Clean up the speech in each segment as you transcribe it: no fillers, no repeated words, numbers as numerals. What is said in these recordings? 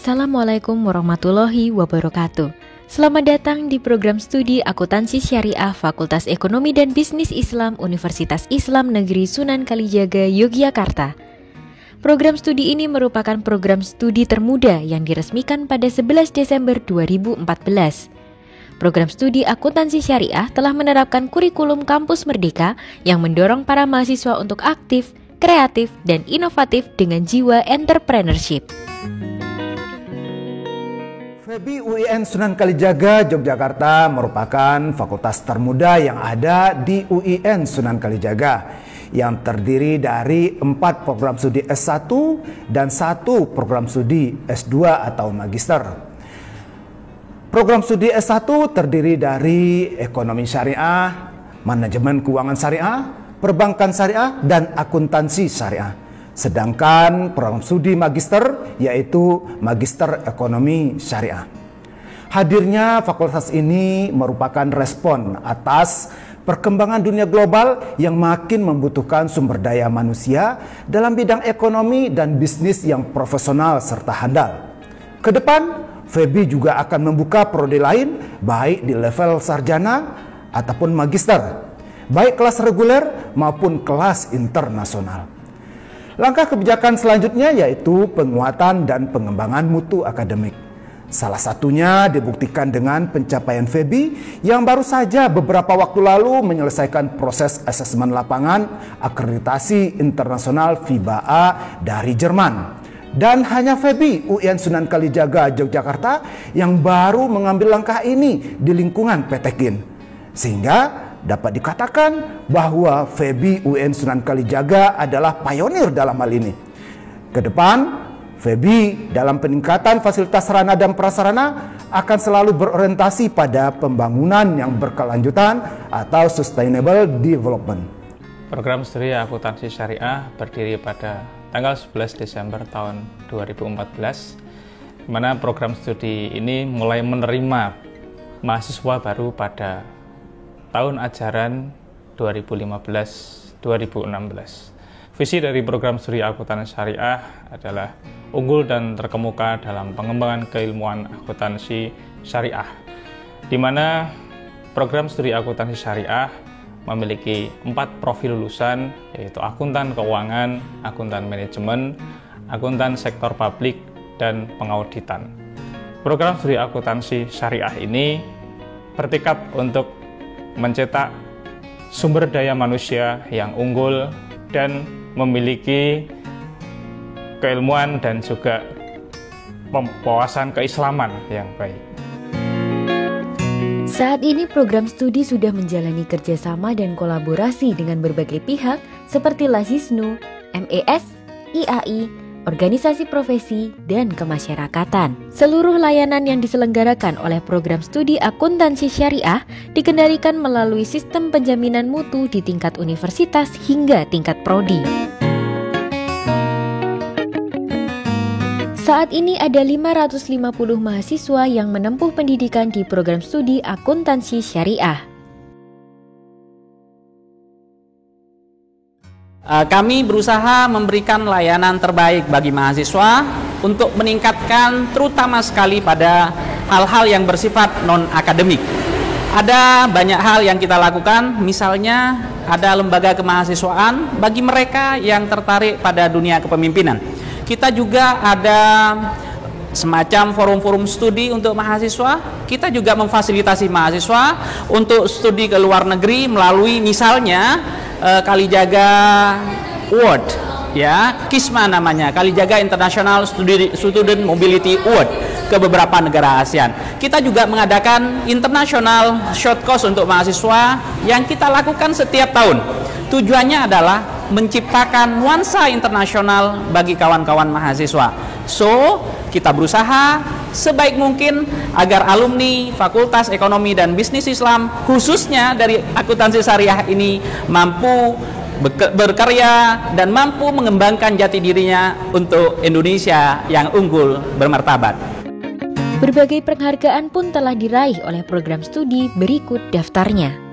Assalamualaikum warahmatullahi wabarakatuh. Selamat datang di program studi Akuntansi Syariah Fakultas Ekonomi dan Bisnis Islam Universitas Islam Negeri Sunan Kalijaga, Yogyakarta. Program studi ini merupakan program studi termuda yang diresmikan pada 11 Desember 2014. Program studi Akuntansi Syariah telah menerapkan kurikulum kampus merdeka yang mendorong para mahasiswa untuk aktif, kreatif, dan inovatif dengan jiwa entrepreneurship. FEBI UIN Sunan Kalijaga, Yogyakarta merupakan fakultas termuda yang ada di UIN Sunan Kalijaga yang terdiri dari 4 program studi S1 dan 1 program studi S2 atau Magister. Program studi S1 terdiri dari Ekonomi Syariah, Manajemen Keuangan Syariah, Perbankan Syariah, dan Akuntansi Syariah. Sedangkan program studi magister yaitu Magister Ekonomi Syariah. Hadirnya fakultas ini merupakan respon atas perkembangan dunia global yang makin membutuhkan sumber daya manusia dalam bidang ekonomi dan bisnis yang profesional serta handal. Kedepan, FEBI juga akan membuka prodi lain baik di level sarjana ataupun magister, baik kelas reguler maupun kelas internasional. Langkah kebijakan selanjutnya yaitu penguatan dan pengembangan mutu akademik. Salah satunya dibuktikan dengan pencapaian FEBI yang baru saja beberapa waktu lalu menyelesaikan proses asesmen lapangan akreditasi internasional FIBA-A dari Jerman. Dan hanya FEBI UIN Sunan Kalijaga, Yogyakarta yang baru mengambil langkah ini di lingkungan PT KIN. Sehingga dapat dikatakan bahwa FEBI UIN Sunan Kalijaga adalah pionir dalam hal ini. Kedepan, FEBI dalam peningkatan fasilitas sarana dan prasarana akan selalu berorientasi pada pembangunan yang berkelanjutan atau sustainable development. Program studi Akuntansi Syariah berdiri pada tanggal 11 Desember tahun 2014, di mana program studi ini mulai menerima mahasiswa baru pada tahun ajaran 2015-2016. Visi dari program studi akuntansi syariah adalah unggul dan terkemuka dalam pengembangan keilmuan akuntansi syariah, di mana program studi akuntansi syariah memiliki 4 profil lulusan, yaitu akuntan keuangan, akuntan manajemen, akuntan sektor publik, dan pengauditan. Program studi akuntansi syariah ini bertekad untuk mencetak sumber daya manusia yang unggul dan memiliki keilmuan dan juga wawasan keislaman yang baik. Saat ini program studi sudah menjalani kerjasama dan kolaborasi dengan berbagai pihak seperti LASISNU, MES, IAI, organisasi profesi, dan kemasyarakatan. Seluruh layanan yang diselenggarakan oleh program studi akuntansi syariah dikendalikan melalui sistem penjaminan mutu di tingkat universitas hingga tingkat prodi. Saat ini ada 550 mahasiswa yang menempuh pendidikan di program studi akuntansi syariah. Kami berusaha memberikan layanan terbaik bagi mahasiswa untuk meningkatkan terutama sekali pada hal-hal yang bersifat non-akademik. Ada banyak hal yang kita lakukan, misalnya ada lembaga kemahasiswaan bagi mereka yang tertarik pada dunia kepemimpinan. Kita juga ada semacam forum-forum studi untuk mahasiswa. Kita juga memfasilitasi mahasiswa untuk studi ke luar negeri melalui misalnya Kalijaga Award, ya, KISMA namanya, Kalijaga International Student Mobility Award, ke beberapa negara ASEAN. Kita juga mengadakan international short course untuk mahasiswa yang kita lakukan setiap tahun. Tujuannya adalah menciptakan nuansa internasional bagi kawan-kawan mahasiswa. So, kita berusaha sebaik mungkin agar alumni Fakultas Ekonomi dan Bisnis Islam, khususnya dari akuntansi syariah ini, mampu berkarya dan mampu mengembangkan jati dirinya untuk Indonesia yang unggul bermartabat. Berbagai penghargaan pun telah diraih oleh program studi, berikut daftarnya.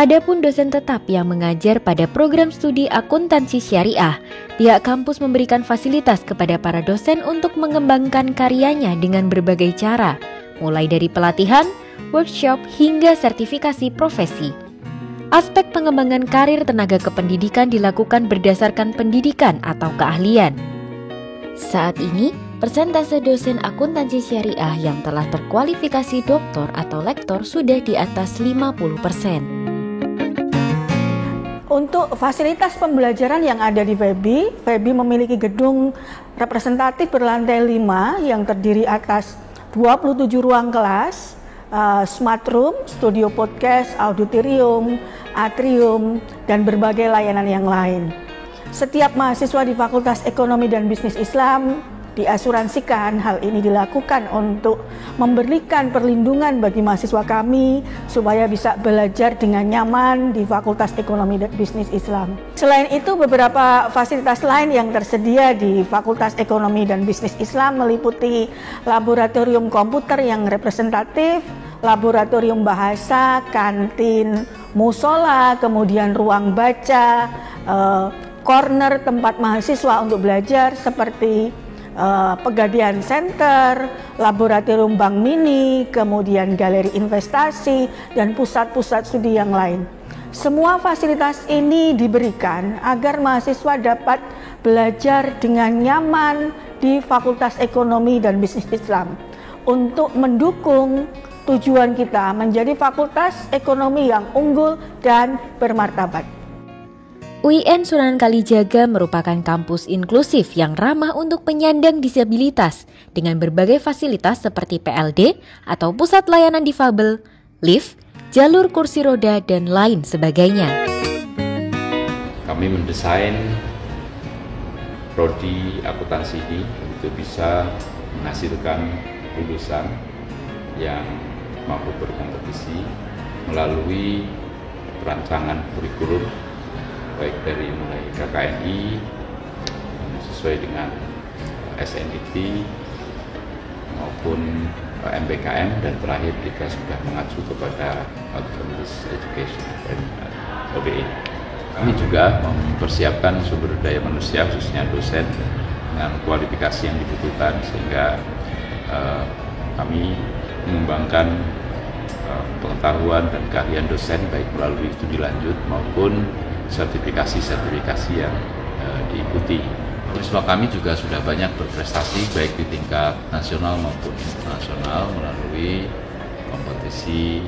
Adapun dosen tetap yang mengajar pada program studi akuntansi syariah, pihak kampus memberikan fasilitas kepada para dosen untuk mengembangkan karyanya dengan berbagai cara, mulai dari pelatihan, workshop, hingga sertifikasi profesi. Aspek pengembangan karir tenaga kependidikan dilakukan berdasarkan pendidikan atau keahlian. Saat ini, persentase dosen akuntansi syariah yang telah terkualifikasi doktor atau lektor sudah di atas 50%. Untuk fasilitas pembelajaran yang ada di FEBI memiliki gedung representatif berlantai 5 yang terdiri atas 27 ruang kelas, smart room, studio podcast, auditorium, atrium, dan berbagai layanan yang lain. Setiap mahasiswa di Fakultas Ekonomi dan Bisnis Islam diasuransikan hal ini dilakukan untuk memberikan perlindungan bagi mahasiswa kami supaya bisa belajar dengan nyaman di Fakultas Ekonomi dan Bisnis Islam. Selain itu, beberapa fasilitas lain yang tersedia di Fakultas Ekonomi dan Bisnis Islam meliputi laboratorium komputer yang representatif, laboratorium bahasa, kantin, musola, kemudian ruang baca, corner tempat mahasiswa untuk belajar seperti Pegadaian Center, laboratorium bank mini, kemudian galeri investasi, dan pusat-pusat studi yang lain. Semua fasilitas ini diberikan agar mahasiswa dapat belajar dengan nyaman di Fakultas Ekonomi dan Bisnis Islam untuk mendukung tujuan kita menjadi fakultas ekonomi yang unggul dan bermartabat. UIN Sunan Kalijaga merupakan kampus inklusif yang ramah untuk penyandang disabilitas dengan berbagai fasilitas seperti PLD atau pusat layanan difabel, lift, jalur kursi roda, dan lain sebagainya. Kami mendesain prodi akuntansi ini untuk bisa menghasilkan lulusan yang mampu berkompetisi melalui perancangan kurikulum baik dari mulai KKNI sesuai dengan SNIT maupun MBKM, dan terakhir kita sudah mengacu kepada Advanced Education dan ODE. Kami juga mempersiapkan sumber daya manusia khususnya dosen dengan kualifikasi yang dibutuhkan sehingga kami mengembangkan pengetahuan dan keahlian dosen baik melalui studi lanjut maupun sertifikasi yang diikuti. Mahasiswa kami juga sudah banyak berprestasi baik di tingkat nasional maupun internasional melalui kompetisi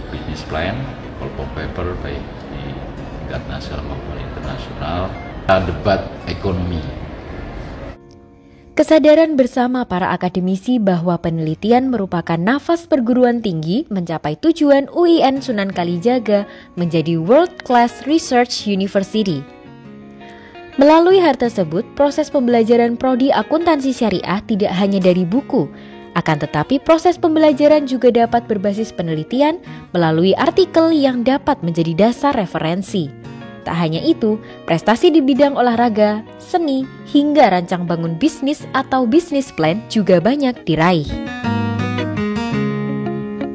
business plan, call paper baik di tingkat nasional maupun internasional, debat ekonomi. Kesadaran bersama para akademisi bahwa penelitian merupakan nafas perguruan tinggi mencapai tujuan UIN Sunan Kalijaga menjadi World Class Research University. Melalui hal tersebut, proses pembelajaran prodi akuntansi syariah tidak hanya dari buku, akan tetapi proses pembelajaran juga dapat berbasis penelitian melalui artikel yang dapat menjadi dasar referensi. Tak hanya itu, prestasi di bidang olahraga, seni, hingga rancang bangun bisnis atau bisnis plan juga banyak diraih.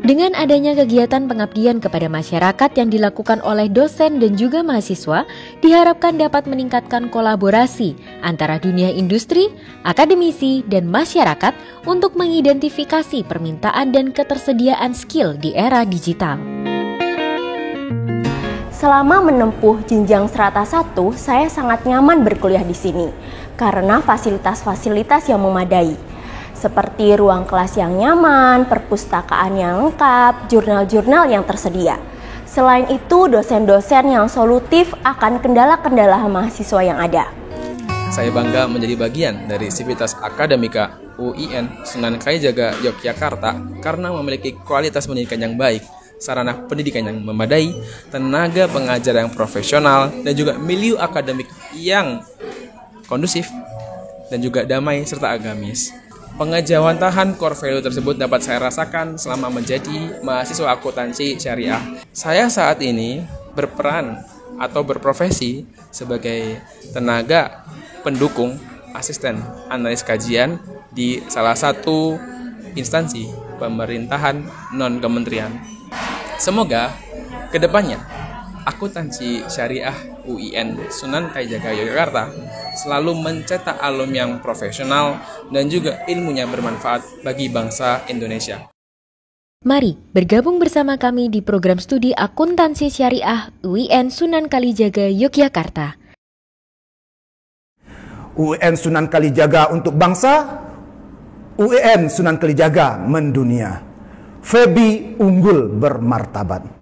Dengan adanya kegiatan pengabdian kepada masyarakat yang dilakukan oleh dosen dan juga mahasiswa, diharapkan dapat meningkatkan kolaborasi antara dunia industri, akademisi, dan masyarakat untuk mengidentifikasi permintaan dan ketersediaan skill di era digital. Selama menempuh jenjang strata 1, saya sangat nyaman berkuliah di sini karena fasilitas-fasilitas yang memadai, seperti ruang kelas yang nyaman, perpustakaan yang lengkap, jurnal-jurnal yang tersedia. Selain itu, dosen-dosen yang solutif akan kendala-kendala mahasiswa yang ada. Saya bangga menjadi bagian dari Sivitas Akademika UIN Sunan Kalijaga Yogyakarta karena memiliki kualitas pendidikan yang baik, sarana pendidikan yang memadai, tenaga pengajar yang profesional, dan juga milieu akademik yang kondusif dan juga damai serta agamis. Pengejawantahan core value tersebut dapat saya rasakan selama menjadi mahasiswa akuntansi syariah. Saya saat ini berperan atau berprofesi sebagai tenaga pendukung asisten analis kajian di salah satu instansi pemerintahan non-kementerian. Semoga kedepannya Akuntansi Syariah UIN Sunan Kalijaga Yogyakarta selalu mencetak alumni yang profesional dan juga ilmunya bermanfaat bagi bangsa Indonesia. Mari bergabung bersama kami di program studi Akuntansi Syariah UIN Sunan Kalijaga Yogyakarta. UIN Sunan Kalijaga untuk bangsa, UIN Sunan Kalijaga mendunia. Febi unggul bermartabat.